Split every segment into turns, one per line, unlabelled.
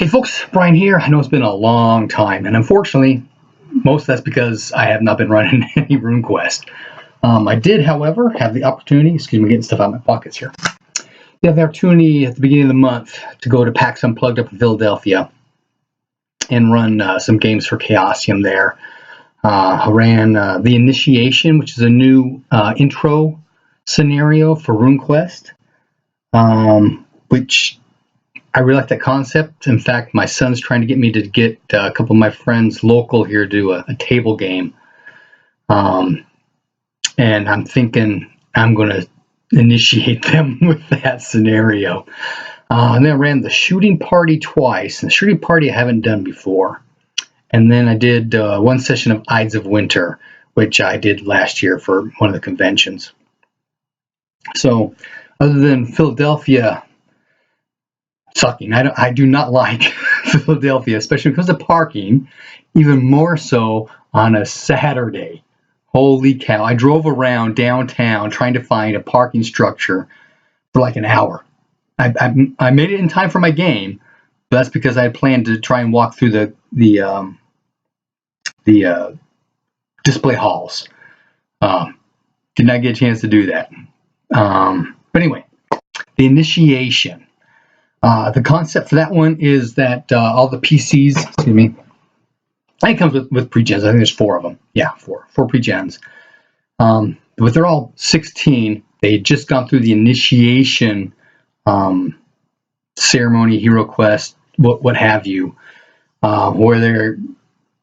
Hey folks, Brian here. I know it's been a long time, and unfortunately, most of that's because I have not been running any Runequest. I did, however, have the opportunity, excuse me, getting stuff out of my pockets here. I have the opportunity at the beginning of the month to go to PAX Unplugged up in Philadelphia and run some games for Chaosium there. I ran The Initiation, which is a new intro scenario for Runequest, which I really like that concept. In fact, my son's trying to get me to get a couple of my friends local here to do a table game. And I'm thinking I'm going to initiate them with that scenario. And then I ran the shooting party twice. And the shooting party I haven't done before. And then I did one session of Ides of Winter, which I did last year for one of the conventions. So other than Philadelphia sucking, I do not like Philadelphia, especially because of parking, even more so on a Saturday. Holy cow. I drove around downtown trying to find a parking structure for like an hour. I made it in time for my game, but that's because I had planned to try and walk through the display halls. Did not get a chance to do that. But anyway, the initiation. The concept for that one is that all the PCs, excuse me, I think it comes with pre-gens. I think there's 4 of them. Yeah, four pre-gens. But they're all 16. They had just gone through the initiation ceremony, hero quest, what have you, where they're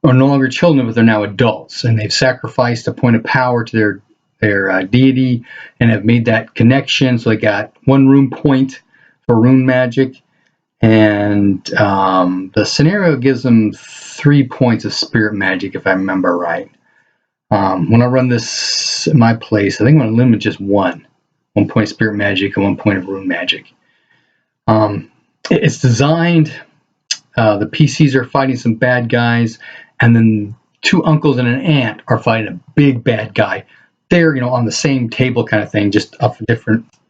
no longer children, but they're now adults, and they've sacrificed a point of power to their deity and have made that connection. So they got 1 rune point for rune magic, and the scenario gives them 3 points of spirit magic, if I remember right. When I run this at my place, I think I'm going to limit just 1 point of spirit magic and 1 point of rune magic. It's designed, the PCs are fighting some bad guys, and then 2 uncles and an aunt are fighting a big bad guy. They're, on the same table kind of thing, just up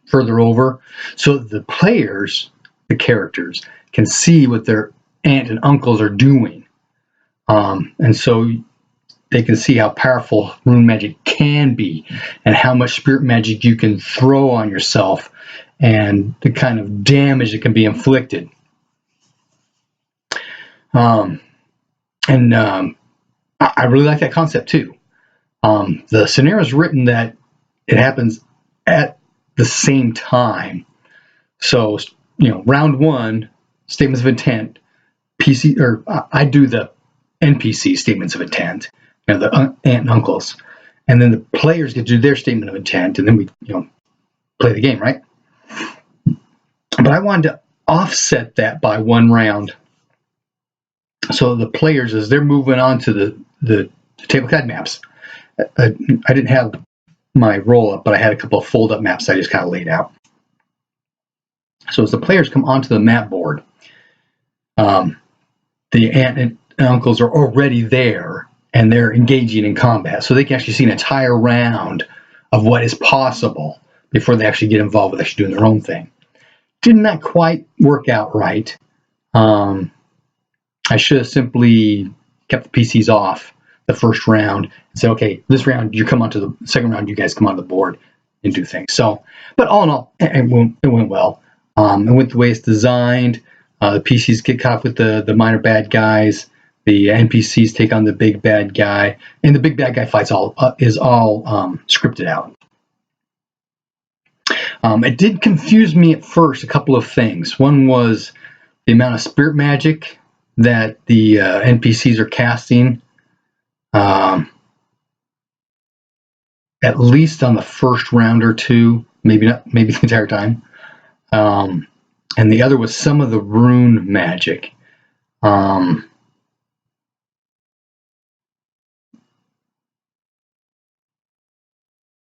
further over, so the players, the characters, can see what their aunt and uncles are doing, and so they can see how powerful rune magic can be and how much spirit magic you can throw on yourself and the kind of damage that can be inflicted. I really like that concept too. The scenario is written that it happens at the same time. So, round 1, statements of intent, I do the NPC statements of intent, the aunt and uncles, and then the players get to do their statement of intent, and then we, play the game, right? But I wanted to offset that by 1 round. So the players, as they're moving on to the table CAD maps, I didn't have my roll up, but I had a couple of fold up maps I just kind of laid out. So as the players come onto the map board, the aunt and uncles are already there and they're engaging in combat, so they can actually see an entire round of what is possible before they actually get involved with actually doing their own thing. Did not quite work out right. I should have simply kept the PCs off the first round and say, okay, this round you come onto the second round, you guys come on the board and do things. So, but all in all, it went well. And with the way it's designed, the PCs get caught with the minor bad guys, the NPCs take on the big bad guy, and the big bad guy fights is all scripted out. It did confuse me at first, a couple of things. One was the amount of spirit magic that the NPCs are casting, at least on the first round or 2, maybe the entire time. And the other was some of the rune magic.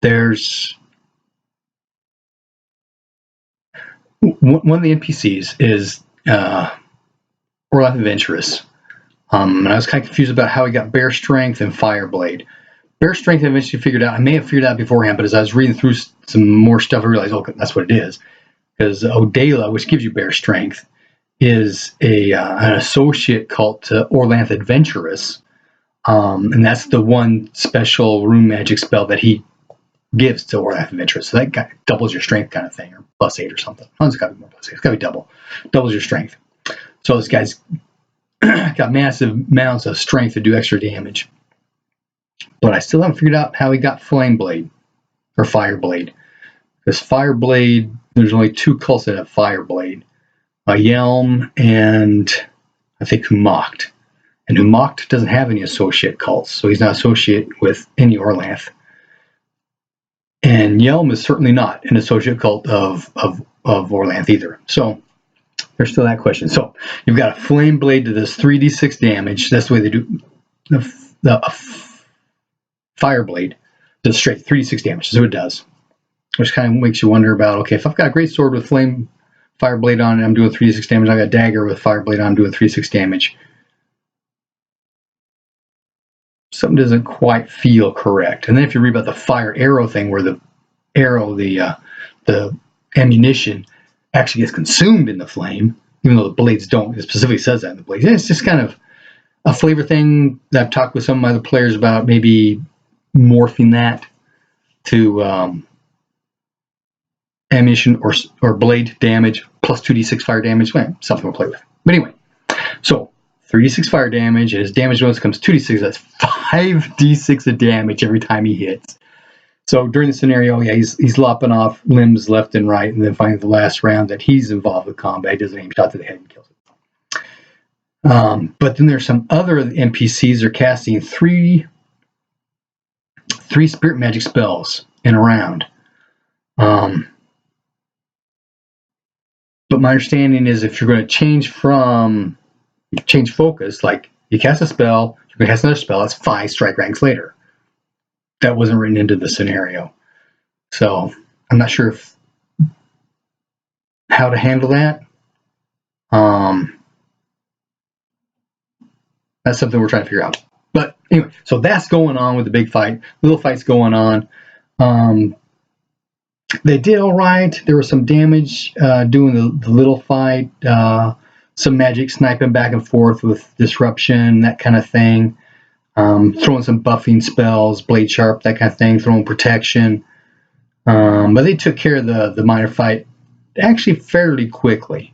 There's one of the NPCs is Glorantha Adventurous. And I was kind of confused about how he got Bear Strength and Fireblade. Bear Strength I eventually figured out. I may have figured out beforehand, but as I was reading through some more stuff, I realized, okay, that's what it is. Because Odala, which gives you Bear Strength, is an associate cult to Orlanth Adventurous, and that's the one special rune magic spell that he gives to Orlanth Adventurous. So that doubles your strength kind of thing, or +8 or something. Oh, it's got to be more +8. It's got to be doubles your strength. So this guy's got massive amounts of strength to do extra damage. But I still haven't figured out how he got Flame Blade or Fire Blade. Because Fire Blade, there's only 2 cults that have Fire Blade. Yelm and I think Humocht. And Humocht doesn't have any associate cults, so he's not associated with any Orlanth. And Yelm is certainly not an associate cult of Orlanth either. So there's still that question. So you've got a Flame Blade to this 3d6 damage. That's the way they do the Fire Blade does straight 3d6 damage. That's what it does. Which kind of makes you wonder about, okay, if I've got a great sword with Fire Blade on it, I'm doing 3d6 damage. I've got a dagger with Fire Blade on, I'm doing 3d6 damage. Something doesn't quite feel correct. And then if you read about the fire arrow thing, where the arrow, the ammunition actually gets consumed in the flame, even though the blades don't. It specifically says that in the blades. It's just kind of a flavor thing that I've talked with some of my other players about, maybe morphing that to ammunition or blade damage plus 2d6 fire damage. Well, something we'll play with. But anyway, so 3d6 fire damage, and his damage bonus comes 2d6. That's 5d6 of damage every time he hits. So during the scenario, yeah, he's lopping off limbs left and right, and then finally the last round that he's involved with combat, he does an aim shot to the head and kills it. But then there's some other NPCs are casting three spirit magic spells in a round. But my understanding is if you're going to change focus, like you cast a spell, you're going to cast another spell, that's 5 strike ranks later. That wasn't written into the scenario. So I'm not sure how to handle that. That's something we're trying to figure out. But anyway, so that's going on with the big fight. Little fight's going on. They did all right. There was some damage doing the little fight. Some magic sniping back and forth with disruption, that kind of thing. Throwing some buffing spells, blade sharp, that kind of thing, throwing protection. But they took care of the minor fight actually fairly quickly.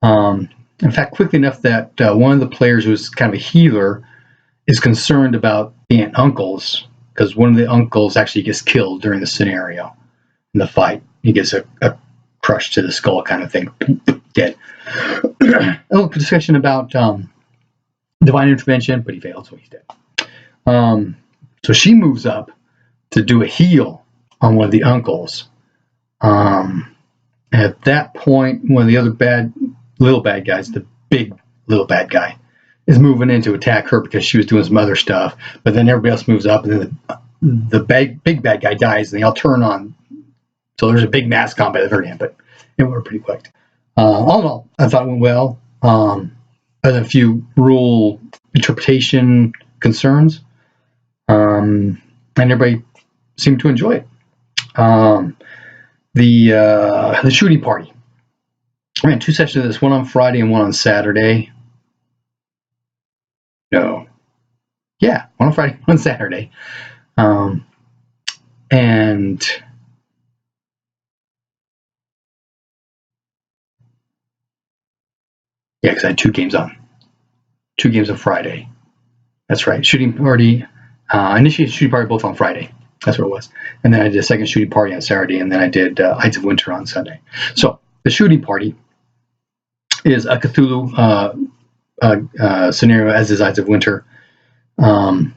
In fact, quickly enough that one of the players who's kind of a healer is concerned about the aunt uncles, because one of the uncles actually gets killed during the scenario in the fight. He gets a crush to the skull kind of thing, dead. A little discussion about divine intervention, but he failed, so he's dead. So she moves up to do a heal on one of the uncles. At that point, one of the other little bad guys, the big little bad guy, is moving in to attack her because she was doing some other stuff. But then everybody else moves up, and then the big bad guy dies, and they all turn on. So there's a big mass combat at the very end, but it went pretty quick. All in all, I thought it went well. Other than a few rule interpretation concerns, and everybody seemed to enjoy it. The shooting party. I ran 2 sessions of this, one on Friday and one on Saturday. No. Yeah, one on Friday, one on Saturday. And yeah, because I had 2 games on. 2 games on Friday. That's right. Shooting party. I initiated shooting party both on Friday. That's what it was. And then I did a second shooting party on Saturday, and then I did Ides of Winter on Sunday. So the shooting party is a Cthulhu scenario, as is Ides of Winter. And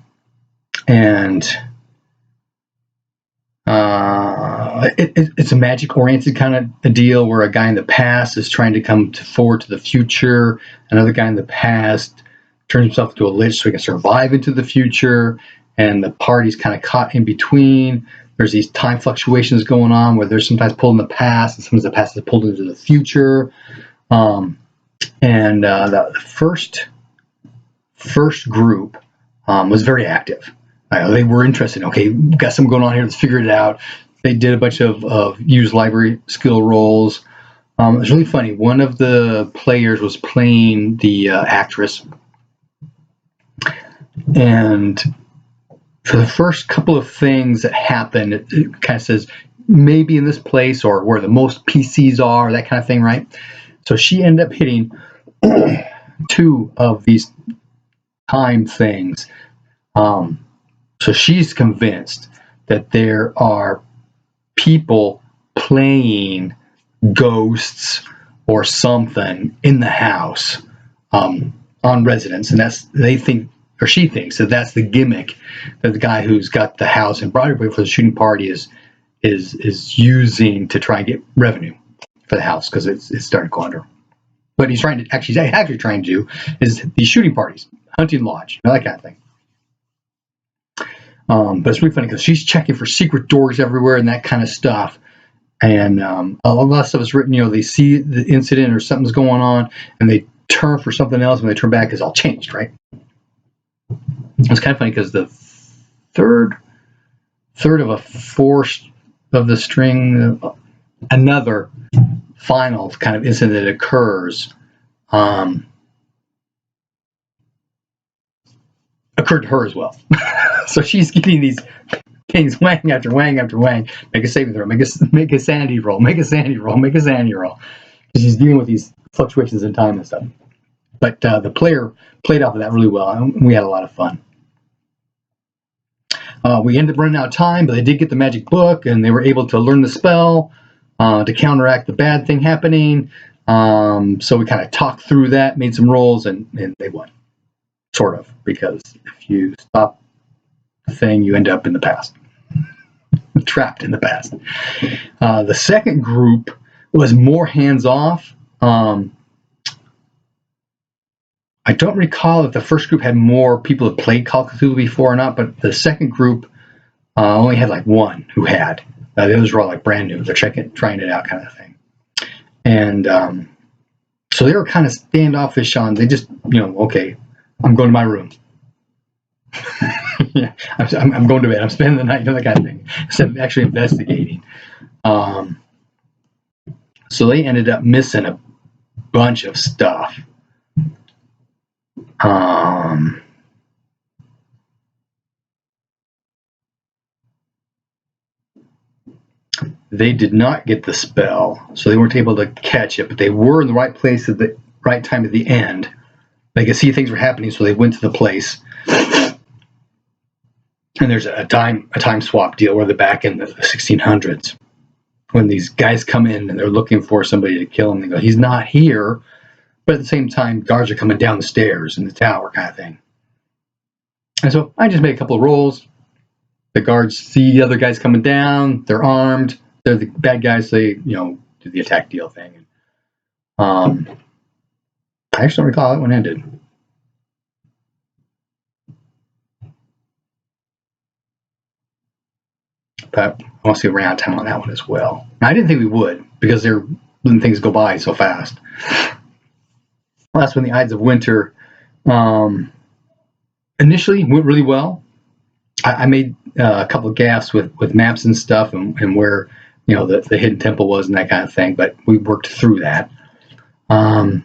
it's a magic-oriented kind of a deal where a guy in the past is trying to come forward to the future. Another guy in the past turns himself into a lich so he can survive into the future. And the party's kind of caught in between. There's these time fluctuations going on where they're sometimes pulled in the past and sometimes the past is pulled into the future. The first group was very active. They were interested. Okay, we've got something going on here. Let's figure it out. They did a bunch of used library skill rolls. It was really funny. One of the players was playing the actress, and for the first couple of things that happened, it kind of says maybe in this place or where the most PCs are, that kind of thing, right? So she ended up hitting two of these time things. So she's convinced that there are people playing ghosts or something in the house on residents, and she thinks that that's the gimmick that the guy who's got the house in Broadway for the shooting party is using to try and get revenue for the house, because it's starting to go under. But he's actually trying to do is these shooting parties, hunting lodge, that kind of thing. But it's really funny because she's checking for secret doors everywhere and that kind of stuff. And a lot of stuff is written, they see the incident or something's going on and they turn for something else. When they turn back, it's all changed, right? It's kind of funny because the third of a fourth of the string, another final kind of incident that occurs, occurred to her as well. So she's getting these things wang after wang after wang. Make a saving throw. Make a sanity roll. Make a sanity roll. Make a sanity roll. She's dealing with these fluctuations in time and stuff. But the player played off of that really well, and we had a lot of fun. We ended up running out of time, but they did get the magic book, and they were able to learn the spell to counteract the bad thing happening. So we kind of talked through that, made some rolls, and they won. Sort of, because if you stop the thing, you end up in the past. Trapped in the past. The second group was more hands-off. I don't recall if the first group had more people that played Call of Cthulhu before or not, but the second group only had like one who had. The others were all like brand new. They're trying it out kind of thing. And so they were kind of standoffish on, they just, okay, I'm going to my room. Yeah, I'm going to bed. I'm spending the night, that kind of thing, instead of actually investigating. So they ended up missing a bunch of stuff. They did not get the spell, so they weren't able to catch it, but they were in the right place at the right time at the end. They could see things were happening, so they went to the place. And there's a time swap deal where they're back in the 1600s. When these guys come in and they're looking for somebody to kill him, they go, he's not here. But at the same time, guards are coming down the stairs in the tower kind of thing. And so I just made a couple of rolls. The guards see the other guys coming down. They're armed. They're the bad guys. They, do the attack deal thing. I actually don't recall how that one ended. But I want to see around time on that one as well. Now, I didn't think we would, because they're letting things go by so fast. Last one, the Ides of Winter. Initially went really well. I made a couple of gaffes with maps and stuff and where the hidden temple was and that kind of thing, but we worked through that. A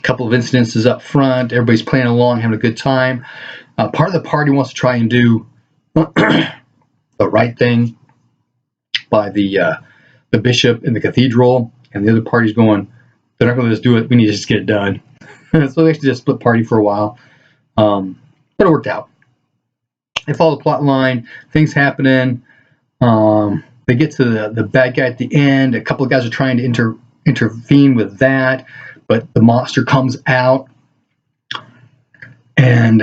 couple of incidences up front. Everybody's playing along, having a good time. Part of the party wants to try and do the right thing by the bishop in the cathedral, and the other party's going, they're not going to just do it. We need to just get it done. So they actually just split party for a while, but it worked out. They follow the plot line. Things happening. They get to the bad guy at the end. A couple of guys are trying to intervene with that, but the monster comes out, and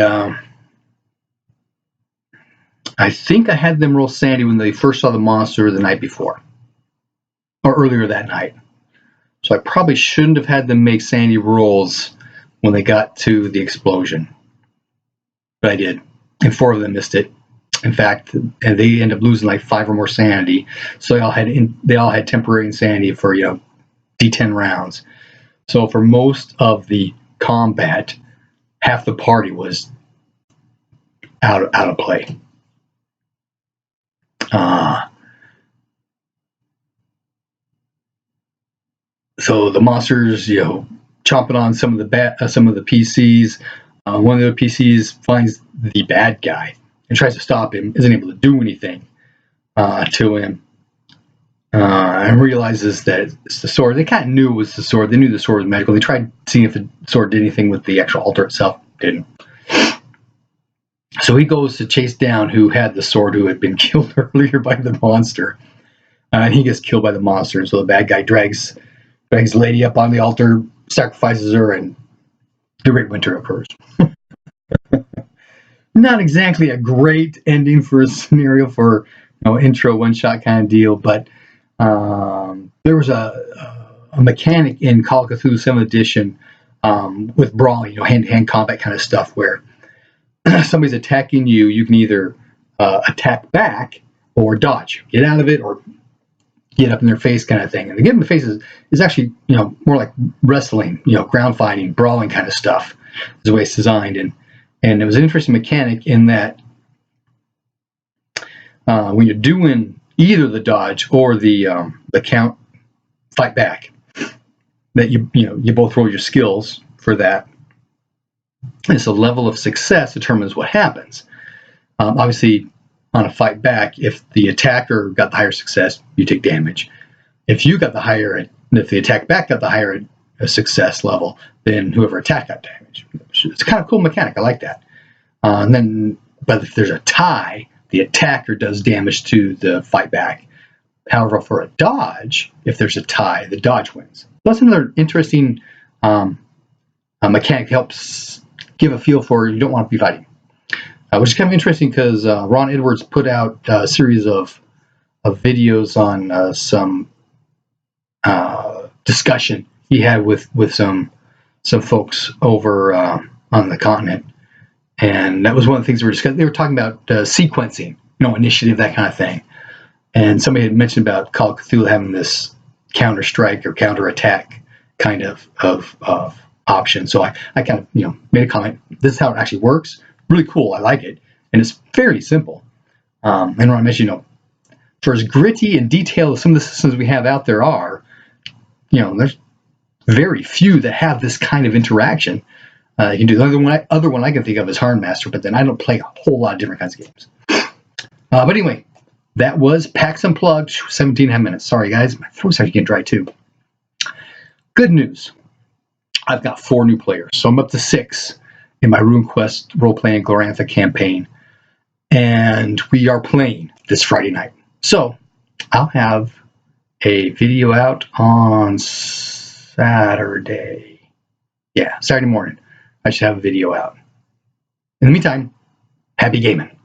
I think I had them roll sanity when they first saw the monster the night before, or earlier that night. So I probably shouldn't have had them make sanity rolls when they got to the explosion, but I did, and 4 of them missed it. In fact, and they end up losing like 5 or more sanity. So they all had temporary insanity for D10 rounds. So for most of the combat, half the party was out of play. so the monsters, chomping on some of the PCs. One of the PCs finds the bad guy and tries to stop him. Isn't able to do anything to him, and realizes that it's the sword. They kind of knew it was the sword. They knew the sword was magical. They tried seeing if the sword did anything with the actual altar itself. Didn't. So he goes to chase down who had the sword, who had been killed earlier by the monster. And he gets killed by the monster. So the bad guy drags Lady up on the altar, sacrifices her, and the Great Winter occurs. Not exactly a great ending for a scenario for intro one-shot kind of deal, but there was a mechanic in Call of Cthulhu 7th Edition with brawling, hand-to-hand combat kind of stuff, where somebody's attacking you, you can either attack back or dodge, get out of it, or get up in their face kind of thing. And the get in the face is actually, more like wrestling, ground fighting, brawling kind of stuff is the way it's designed. And it was an interesting mechanic in that when you're doing either the dodge or the count fight back, that you both roll your skills for that. And so the level of success determines what happens. Obviously, on a fight back, if the attacker got the higher success, you take damage. If the attack back got the higher success level, then whoever attacked got damage. It's a kind of cool mechanic. I like that. But if there's a tie, the attacker does damage to the fight back. However, for a dodge, if there's a tie, the dodge wins. That's another interesting mechanic. Helps give a feel for you don't want to be fighting. Which is kind of interesting because Ron Edwards put out a series of videos on some discussion he had with some folks over on the continent, and that was one of the things they were talking about sequencing, initiative, that kind of thing. And somebody had mentioned about Call of Cthulhu having this counter strike or counter attack kind of option. So I kind of made a comment. This is how it actually works. Really cool. I like it, and it's very simple. And when I mentioned, for as gritty and detailed as some of the systems we have out there are, there's very few that have this kind of interaction. You can do the other one I can think of is Hardmaster, but then I don't play a whole lot of different kinds of games. But anyway, that was PAX Unplugged, 17 minutes. Sorry, guys, my throat's actually getting dry too. Good news. I've got 4 new players, so I'm up to 6 in my Runequest role-playing Glorantha campaign, and we are playing this Friday night. So I'll have a video out on Saturday. Yeah, Saturday morning. I should have a video out. In the meantime, happy gaming.